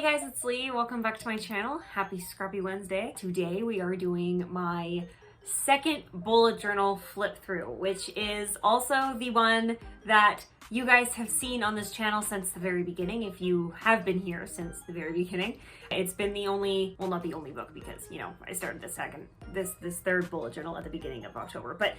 Hey guys, it's Lee. Welcome back to my channel. Happy Scrappy Wednesday. Today we are doing my second bullet journal flip through, which is also the one that you guys have seen on this channel since the very beginning. If you have been here since the very beginning, it's been the only, well, not the only book because, you know, I started this third bullet journal at the beginning of October. But,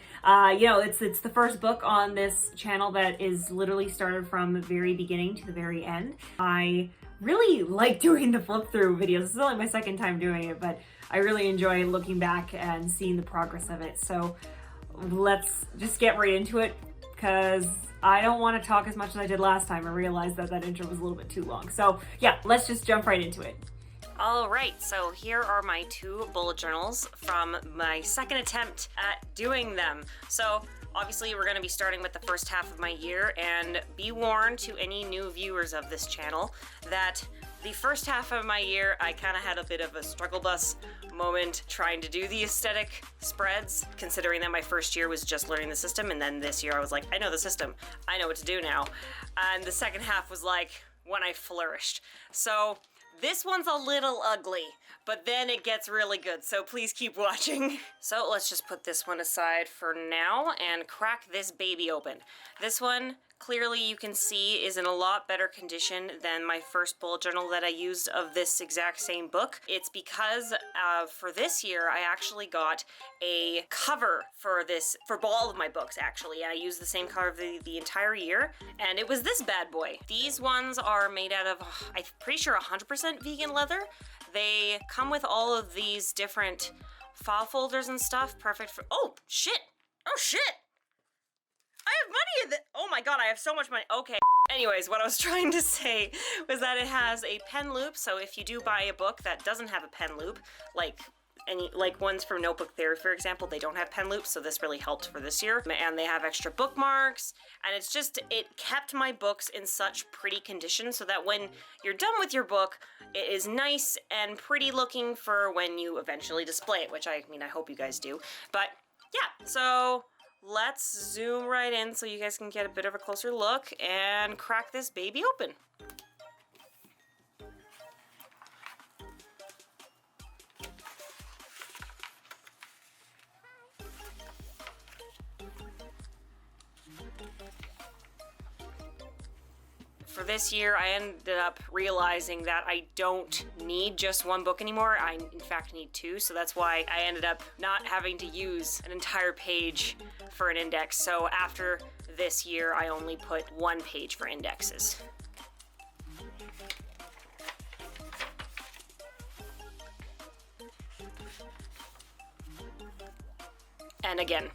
you know, it's the first book on this channel that is literally started from the very beginning to the very end. I really like doing the flip through videos. This is only my second time doing it, but I really enjoy looking back and seeing the progress of it. So let's just get right into it because I don't want to talk as much as I did last time. I realized that that intro was a little bit too long. So yeah, let's just jump right into it. All right, so here are my two bullet journals from my second attempt at doing them. So obviously we're going to be starting with the first half of my year, and be warned to any new viewers of this channel that the first half of my year I kind of had a bit of a struggle bus moment trying to do the aesthetic spreads, considering that my first year was just learning the system, and then this year I was like, I know the system, I know what to do now. And the second half was like when I flourished. So this one's a little ugly, but then it gets really good, so please keep watching. So let's just put this one aside for now and crack this baby open. This one, clearly you can see, is in a lot better condition than my first bullet journal that I used of this exact same book. It's because for this year, I actually got a cover for this, for all of my books actually. I used the same cover the entire year, and it was this bad boy. These ones are made out of, I'm pretty sure 100% vegan leather. They come with all of these different file folders and stuff, perfect for, oh shit, I have money in the, oh my god, I have so much money, okay. Anyways, what I was trying to say was that it has a pen loop, so if you do buy a book that doesn't have a pen loop, like ones from Notebook Theory, for example, they don't have pen loops, so this really helped for this year. And they have extra bookmarks, and it's just, it kept my books in such pretty condition so that when you're done with your book, it is nice and pretty looking for when you eventually display it, which I mean, I hope you guys do. But yeah, so let's zoom right in so you guys can get a bit of a closer look and crack this baby open. For this year, I ended up realizing that I don't need just one book anymore. I, in fact, need two, so that's why I ended up not having to use an entire page for an index. So after this year, I only put one page for indexes. And again,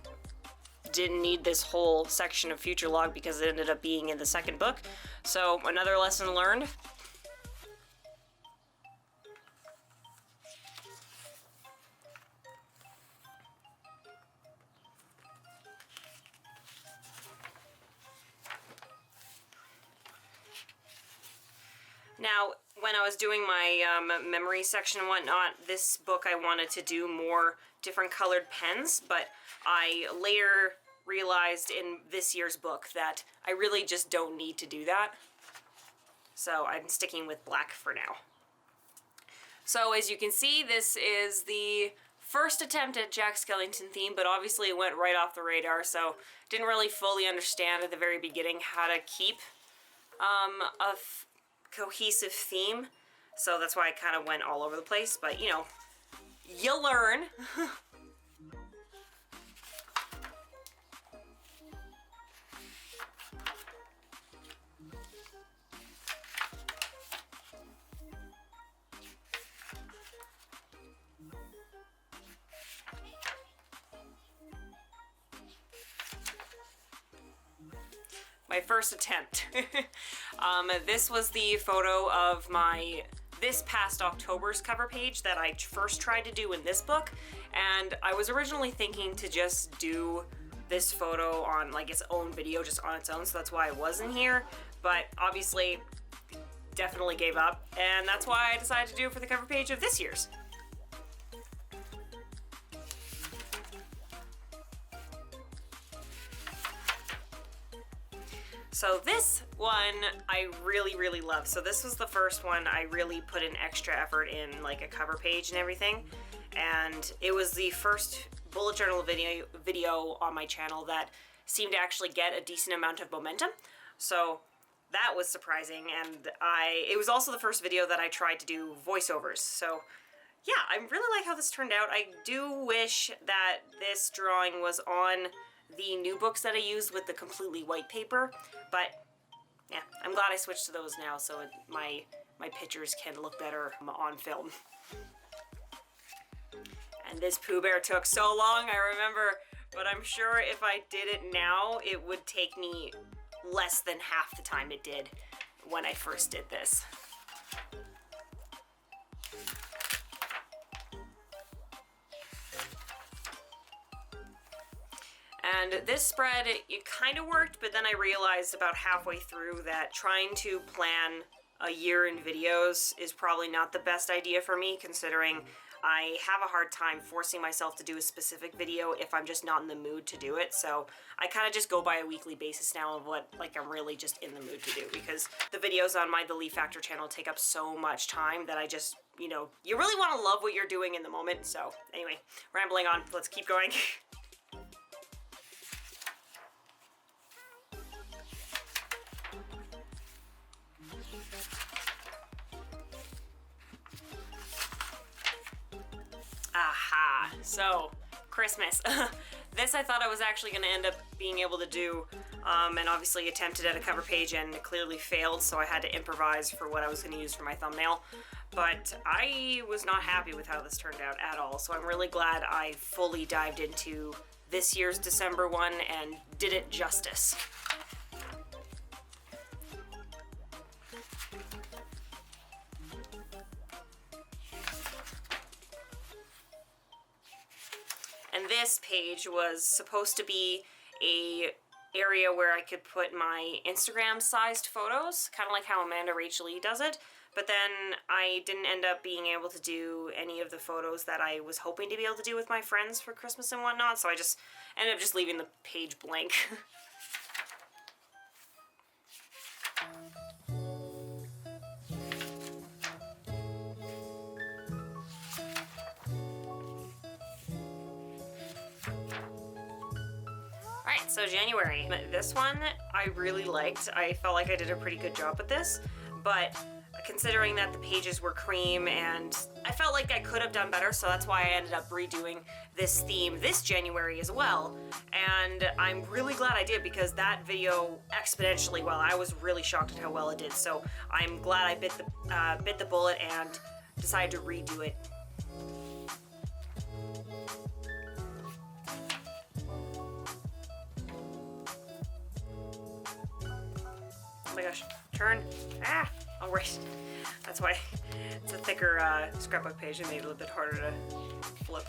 didn't need this whole section of future log because it ended up being in the second book. So another lesson learned. Now, when I was doing my memory section and whatnot, this book I wanted to do more different colored pens, but I later realized in this year's book that I really just don't need to do that. So I'm sticking with black for now. So as you can see, this is the first attempt at Jack Skellington theme, but obviously it went right off the radar, so didn't really fully understand at the very beginning how to keep a cohesive theme. So that's why I kind of went all over the place, but you know, you'll learn. My first attempt. This was the photo of my this past October's cover page that I first tried to do in this book, and I was originally thinking to just do this photo on like its own video, just on its own, so that's why it wasn't here, but obviously definitely gave up, and that's why I decided to do it for the cover page of this year's. So this one I really love. So this was the first one I really put an extra effort in, like a cover page and everything. And it was the first bullet journal video on my channel that seemed to actually get a decent amount of momentum. So that was surprising, and it was also the first video that I tried to do voiceovers. So yeah, I really like how this turned out. I do wish that this drawing was on the new books that I used with the completely white paper, but yeah, I'm glad I switched to those now so my pictures can look better on film. And this Pooh Bear took so long, I remember, but I'm sure if I did it now, it would take me less than half the time it did when I first did this. And this spread, it kind of worked, but then I realized about halfway through that trying to plan a year in videos is probably not the best idea for me, considering I have a hard time forcing myself to do a specific video if I'm just not in the mood to do it. So I kind of just go by a weekly basis now of what I'm really just in the mood to do, because the videos on my The Leaf Factor channel take up so much time that I just, you know, you really want to love what you're doing in the moment. So anyway, rambling on, let's keep going. Aha, so Christmas. This I thought I was actually going to end up being able to do, and obviously attempted at a cover page and clearly failed, so I had to improvise for what I was going to use for my thumbnail. But I was not happy with how this turned out at all, so I'm really glad I fully dived into this year's December one and did it justice. And this page was supposed to be a area where I could put my Instagram sized photos, kind of like how Amanda Rachel E does it. But then I didn't end up being able to do any of the photos that I was hoping to be able to do with my friends for Christmas and whatnot, so I just ended up just leaving the page blank. Alright, so January. This one I really liked. I felt like I did a pretty good job with this, but considering that the pages were cream and I felt like I could have done better, so that's why I ended up redoing this theme this January as well. And I'm really glad I did, because that video exponentially well. I was really shocked at how well it did, so I'm glad I bit the bullet and decided to redo it. Oh my gosh, turn. Ah, all right. That's why it's a thicker scrapbook page and made it a little bit harder to flip.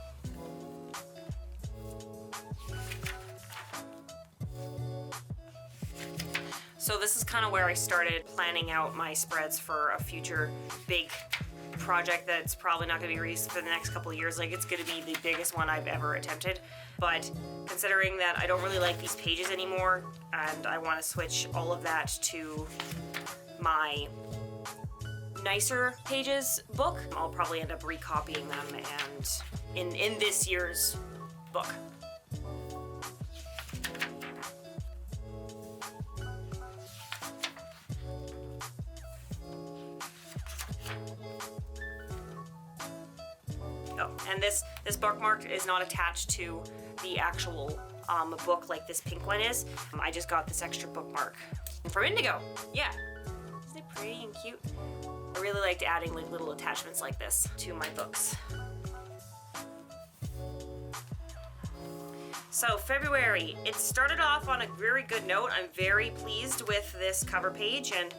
So this is kind of where I started planning out my spreads for a future big project that's probably not going to be released for the next couple of years. Like, it's going to be the biggest one I've ever attempted. But considering that I don't really like these pages anymore and I want to switch all of that to my nicer pages book, I'll probably end up recopying them and in this year's book. Oh, and this bookmark is not attached to the actual book like this pink one is. I just got this extra bookmark from Indigo. Yeah, isn't it pretty and cute? I really liked adding like little attachments like this to my books. So February, it started off on a very good note. I'm very pleased with this cover page and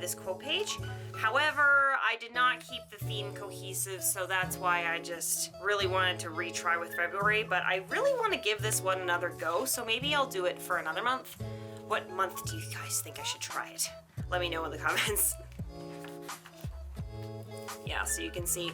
this quote page. However, I did not keep the theme cohesive, so that's why I just really wanted to retry with February, but I really want to give this one another go, so maybe I'll do it for another month. What month do you guys think I should try it? Let me know in the comments. Yeah, so you can see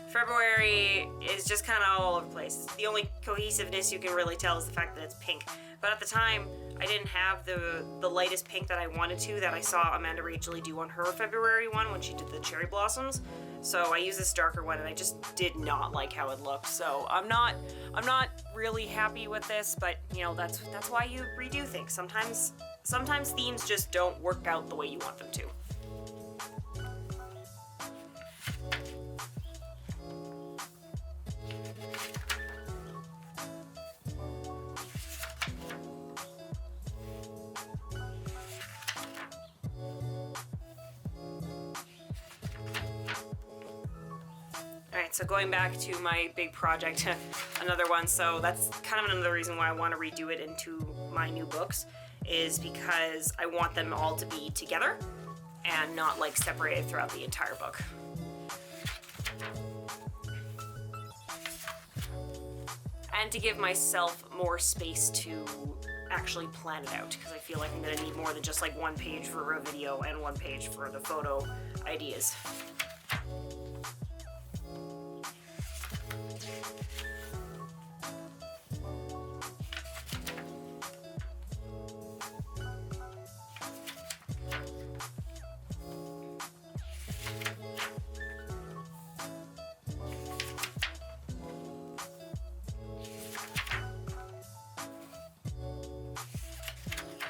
February is just kind of all over the place. The only cohesiveness you can really tell is the fact that it's pink. But at the time, I didn't have the lightest pink that I wanted to, that I saw Amanda Rachel do on her February one when she did the cherry blossoms. So I used this darker one and I just did not like how it looked. So I'm not really happy with this, but you know, that's why you redo things. Sometimes themes just don't work out the way you want them to. Alright, so going back to my big project, another one, so that's kind of another reason why I want to redo it into my new books, is because I want them all to be together and not like separated throughout the entire book. And to give myself more space to actually plan it out, because I feel like I'm going to need more than just like one page for a video and one page for the photo ideas.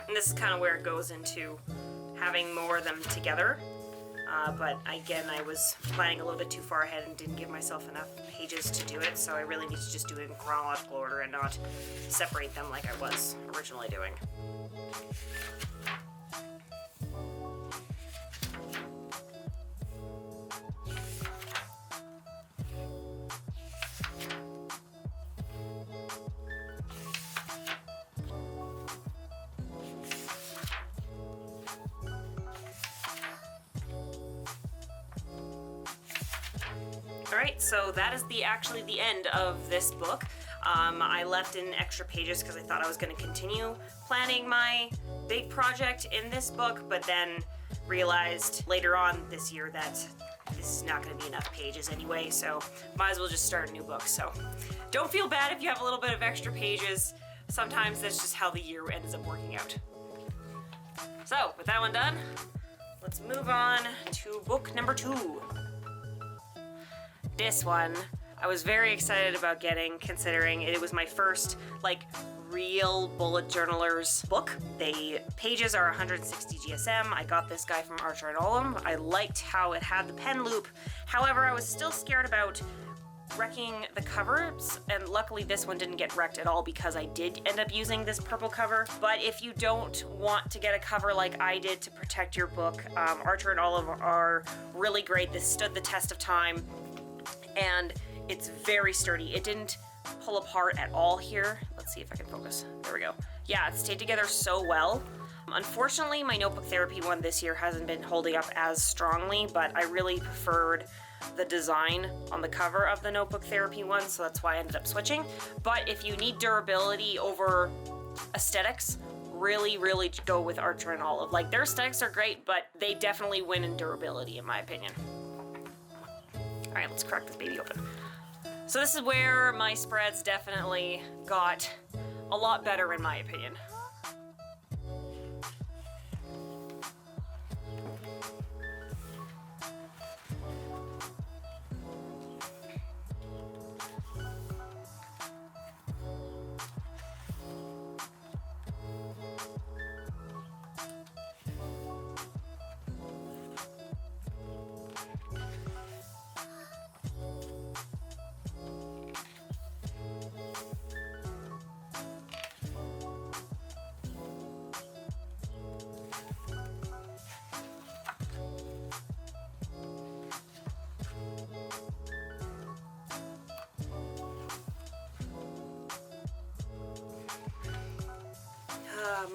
And this is kind of where it goes into having more of them together. But again, I was planning a little bit too far ahead and didn't give myself enough pages to do it, so I really need to just do it in chronological order and not separate them like I was originally doing. Alright, so that is actually the end of this book. I left in extra pages because I thought I was going to continue planning my big project in this book, but then realized later on this year that this is not going to be enough pages anyway, so might as well just start a new book. So don't feel bad if you have a little bit of extra pages. Sometimes that's just how the year ends up working out. So with that one done, let's move on to book number 2. This one I was very excited about getting, considering it was my first like real bullet journalers book. The pages are 160 GSM. I got this guy from Archer and Olem. I liked how it had the pen loop. However, I was still scared about wrecking the covers, and luckily this one didn't get wrecked at all because I did end up using this purple cover. But if you don't want to get a cover like I did to protect your book, Archer and Olem are really great. This stood the test of time. And it's very sturdy. It didn't pull apart at all here. Let's see if I can focus. There we go. Yeah, it stayed together so well. Unfortunately, my notebook therapy one this year hasn't been holding up as strongly, but I really preferred the design on the cover of the notebook therapy one, so that's why I ended up switching. But if you need durability over aesthetics, really go with Archer and Olive. Like, their aesthetics are great, but they definitely win in durability in my opinion. All right, let's crack this baby open. So this is where my spreads definitely got a lot better in my opinion.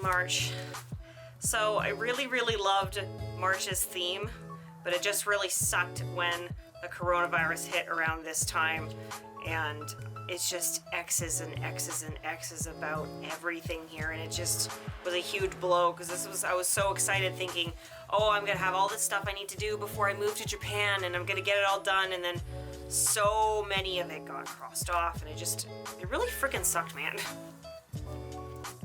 March. So I really loved March's theme, but it just really sucked when the coronavirus hit around this time, and it's just X's and X's and X's about everything here, and it just was a huge blow because I was so excited thinking, oh, I'm gonna have all this stuff I need to do before I move to Japan, and I'm gonna get it all done, and then so many of it got crossed off, and it really freaking sucked, man.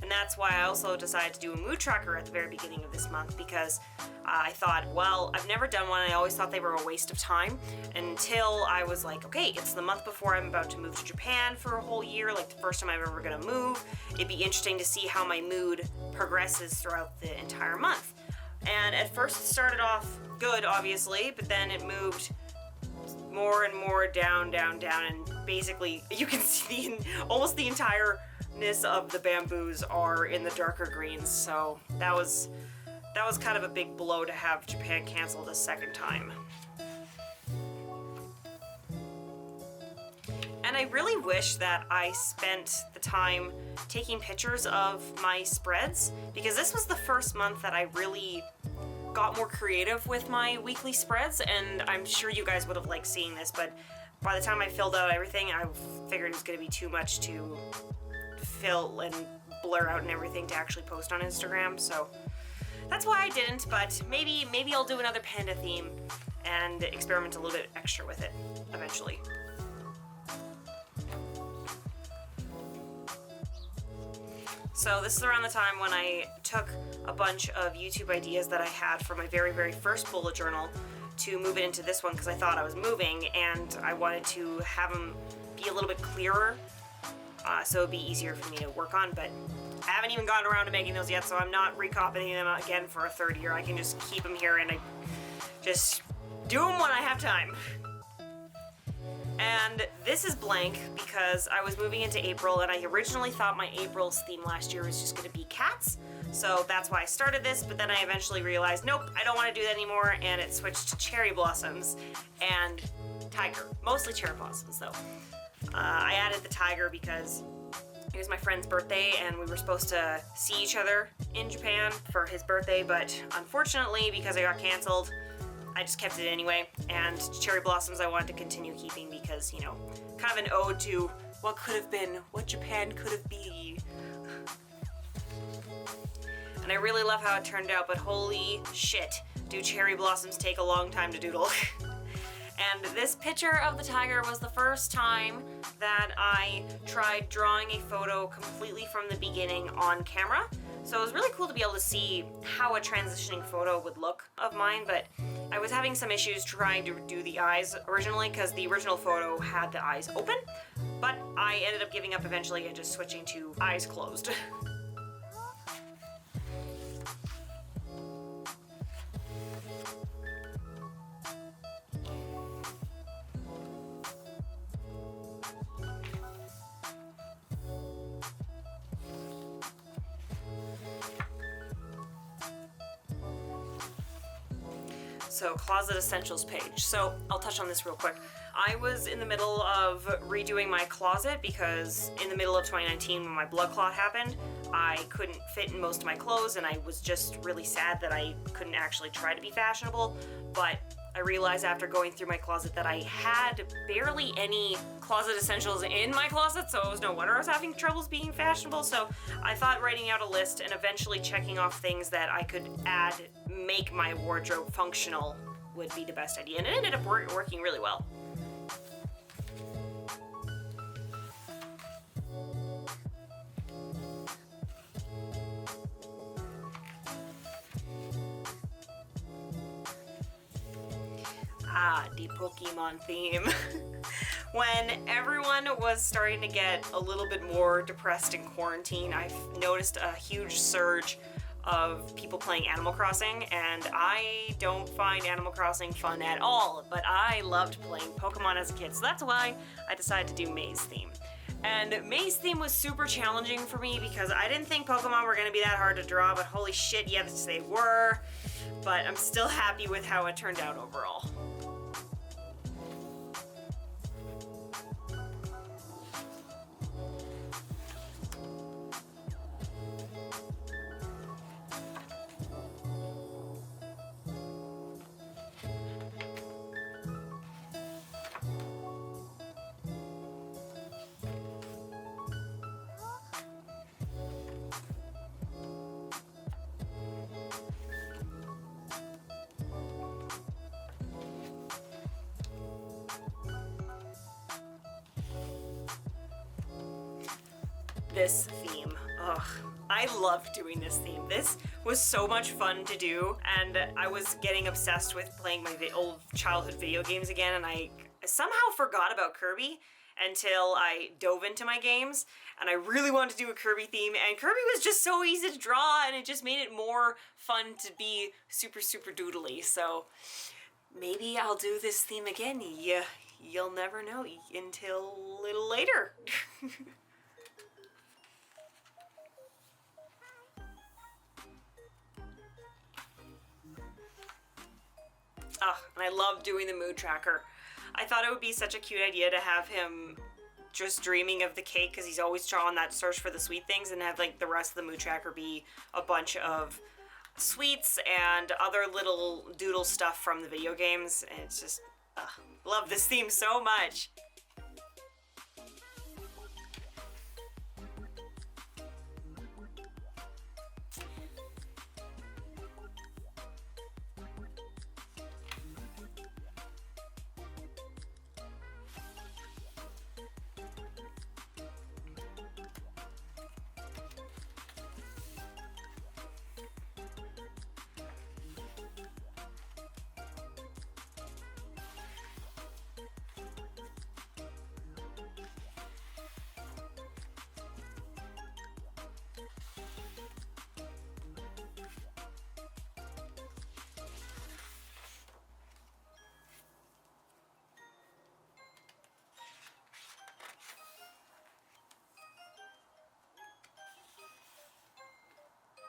And that's why I also decided to do a mood tracker at the very beginning of this month, because I thought, well, I've never done one, and I always thought they were a waste of time until I was like, okay, it's the month before I'm about to move to Japan for a whole year, like the first time I'm ever gonna move. It'd be interesting to see how my mood progresses throughout the entire month. And at first it started off good, obviously, but then it moved more and more down, and basically you can see almost the entireness of the bamboos are in the darker greens, so that was kind of a big blow to have Japan canceled a second time. And I really wish that I spent the time taking pictures of my spreads, because this was the first month that I really got more creative with my weekly spreads, and I'm sure you guys would have liked seeing this, but by the time I filled out everything, I figured it was going to be too much to fill and blur out and everything to actually post on Instagram, so that's why I didn't. But maybe I'll do another panda theme and experiment a little bit extra with it eventually. So this is around the time when I took a bunch of YouTube ideas that I had for my very, very first bullet journal to move it into this one, because I thought I was moving and I wanted to have them be a little bit clearer, so it'd be easier for me to work on, but I haven't even gotten around to making those yet, so I'm not recopying them again for a third year. I can just keep them here and I just do them when I have time. And this is blank because I was moving into April, and I originally thought my April's theme last year was just going to be cats, so that's why I started this, but then I eventually realized, nope, I don't want to do that anymore, and it switched to cherry blossoms and tiger. Mostly cherry blossoms, though. I added the tiger because it was my friend's birthday, and we were supposed to see each other in Japan for his birthday, but unfortunately, because it got canceled, I just kept it anyway. And cherry blossoms I wanted to continue keeping because, you know, kind of an ode to what could have been, what Japan could have been. And I really love how it turned out, but holy shit, do cherry blossoms take a long time to doodle. And this picture of the tiger was the first time that I tried drawing a photo completely from the beginning on camera. So it was really cool to be able to see how a transitioning photo would look of mine, but I was having some issues trying to do the eyes originally because the original photo had the eyes open, but I ended up giving up eventually and just switching to eyes closed. So closet essentials page. So I'll touch on this real quick. I was in the middle of redoing my closet because in the middle of 2019 when my blood clot happened, I couldn't fit in most of my clothes, and I was just really sad that I couldn't actually try to be fashionable. But I realized after going through my closet that I had barely any closet essentials in my closet, so it was no wonder I was having troubles being fashionable. So I thought writing out a list and eventually checking off things that I could add, make my wardrobe functional would be the best idea, and it ended up working really well. The Pokemon theme. When everyone was starting to get a little bit more depressed in quarantine, I noticed a huge surge of people playing Animal Crossing, and I don't find Animal Crossing fun at all, but I loved playing Pokemon as a kid, so that's why I decided to do May's theme. And May's theme was super challenging for me because I didn't think Pokemon were going to be that hard to draw, but holy shit, yes they were. But I'm still happy with how it turned out overall. this theme. Ugh. I love doing this theme. This was so much fun to do, and I was getting obsessed with playing my old childhood video games again, and I somehow forgot about Kirby until I dove into my games, and I really wanted to do a Kirby theme, and Kirby was just so easy to draw, and it just made it more fun to be super, super doodly. So maybe I'll do this theme again. You'll never know until a little later. And I love doing the mood tracker. I thought it would be such a cute idea to have him just dreaming of the cake, because he's always on that search for the sweet things, and have like the rest of the mood tracker be a bunch of sweets and other little doodle stuff from the video games. And it's just, love this theme so much.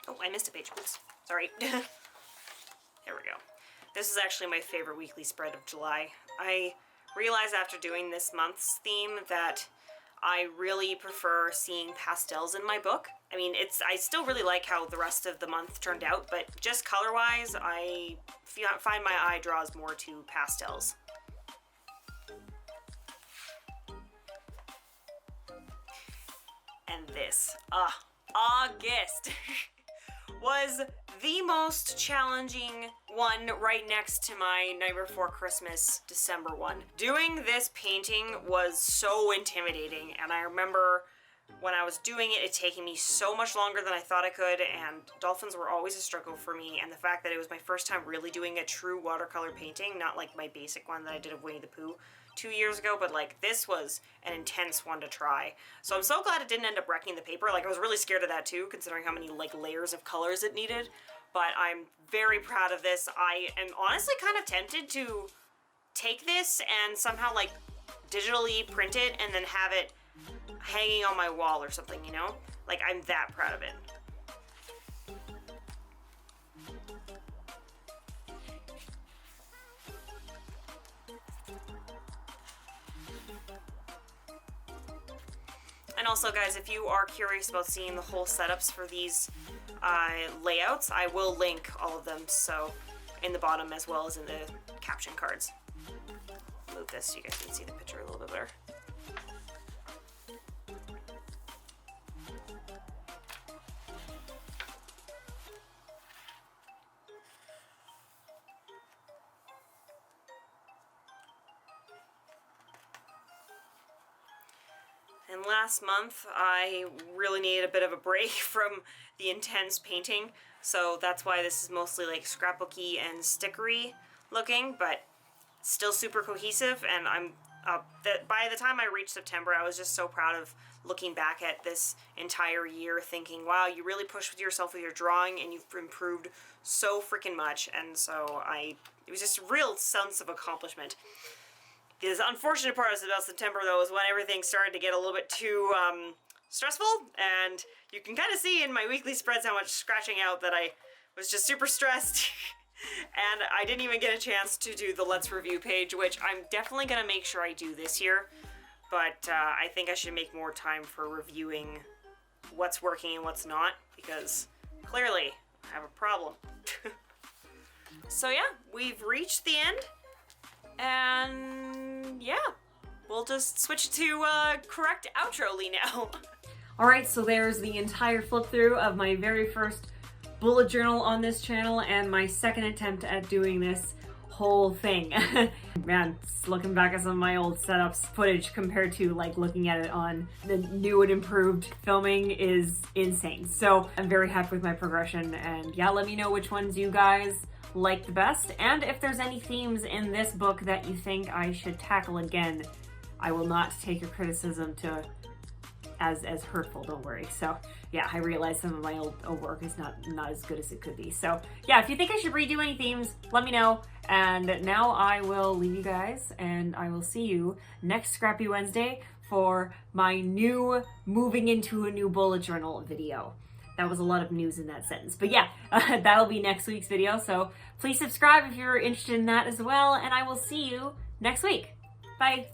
Oh, I missed a page. Oops. Sorry. There we go. This is actually my favorite weekly spread of July. I realized after doing this month's theme that I really prefer seeing pastels in my book. I mean, I still really like how the rest of the month turned out, but just color-wise, I find my eye draws more to pastels. And this, August. Was the most challenging one, right next to my Night Before Christmas December one. Doing this painting was so intimidating, and I remember when I was doing it taking me so much longer than I thought I could, and dolphins were always a struggle for me, and the fact that it was my first time really doing a true watercolor painting, not like my basic one that I did of Winnie the Pooh 2 years ago, but like this was an intense one to try. So I'm so glad it didn't end up wrecking the paper. Like I was really scared of that too, considering how many like layers of colors it needed. But I'm very proud of this. I am honestly kind of tempted to take this and somehow like digitally print it and then have it hanging on my wall or something, you know? Like I'm that proud of it. And also, guys, if you are curious about seeing the whole setups for these layouts, I will link all of them so in the bottom as well as in the caption cards. Move this so you guys can see the picture a little bit better. And last month, I really needed a bit of a break from the intense painting, so that's why this is mostly like scrapbooky and stickery looking, but still super cohesive. And by the time I reached September, I was just so proud of looking back at this entire year, thinking, wow, you really pushed with yourself with your drawing, and you've improved so freaking much. And so it was just a real sense of accomplishment. The unfortunate part about September, though, is when everything started to get a little bit too stressful, and you can kind of see in my weekly spreads how much scratching out that I was just super stressed, and I didn't even get a chance to do the Let's Review page, which I'm definitely going to make sure I do this year, but I think I should make more time for reviewing what's working and what's not, because clearly I have a problem. So yeah, we've reached the end. And yeah, we'll just switch to correct outro-ly now. Alright, so there's the entire flip through of my very first bullet journal on this channel and my second attempt at doing this whole thing. Man, looking back at some of my old setups footage compared to like looking at it on the new and improved filming is insane. So I'm very happy with my progression, and yeah, let me know which ones you guys like the best, and if there's any themes in this book that you think I should tackle again. I will not take your criticism to as hurtful, don't worry. So yeah, I realize some of my old work is not as good as it could be. So yeah, if you think I should redo any themes, let me know. And now I will leave you guys, and I will see you next Scrappy Wednesday for my new moving into a new bullet journal video. That was a lot of news in that sentence. But yeah, that'll be next week's video. So please subscribe if you're interested in that as well. And I will see you next week. Bye.